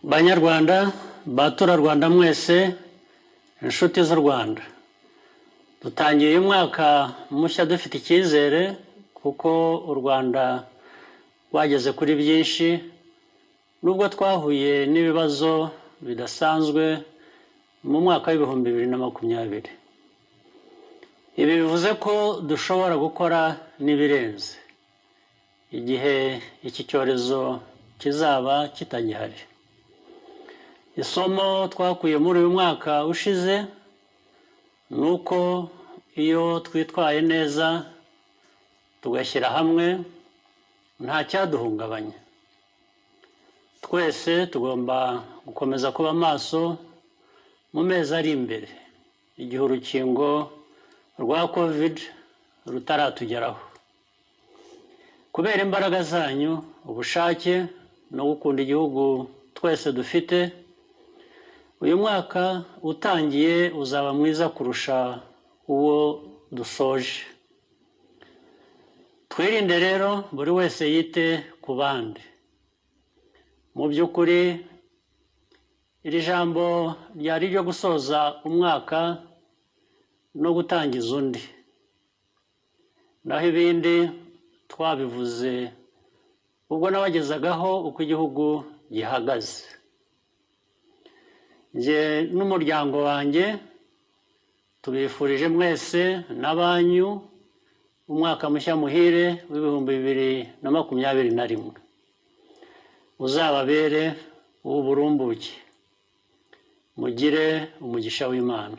Banyarwanda, baturarwanda mwese, inshuti z'u Rwanda, dutangiye uyu mwaka mushya dufite icyizere kuko u Rwanda rwageze kuri byinshi nubwo twahuye n'ibibazo bidasanzwe mu mwaka w'ibihumbi 2020. Ibi bivuze ko dushobora gukora n'ibirenze igihe iki cyorezo kizaba kitagihari. Isomo twakuye muri uyu mwaka ushize ni uko iyo twitwaye neza tugashyira hamwe nta cyaduhungabanya. Twese tugomba gukomeza kuba maso mu mezi ari imbere igihe urukingo rwa COVID rutaratugeraho. Kubera imbaraga zanyu, ubushake no gukunda igihugu twese dufite, uyu mwaka utangiye uzaba mwiza kurusha uwo dusoje. Twirinde rero buri wese yite ku bandi. Mu by'ukuri iri jambo ryari ryo gusoza umwaka no gutangiza undi, naho ibindi twabivuze ubwo nabagezagaho uko igihugu gihagaze. Njye n'umuryango wanjye tubifurije mwese n'abanyu umwaka mushya muhire w'ibihumbi 2021, uzababere uw'uburumbuke. Mugire umugisha w'Imana.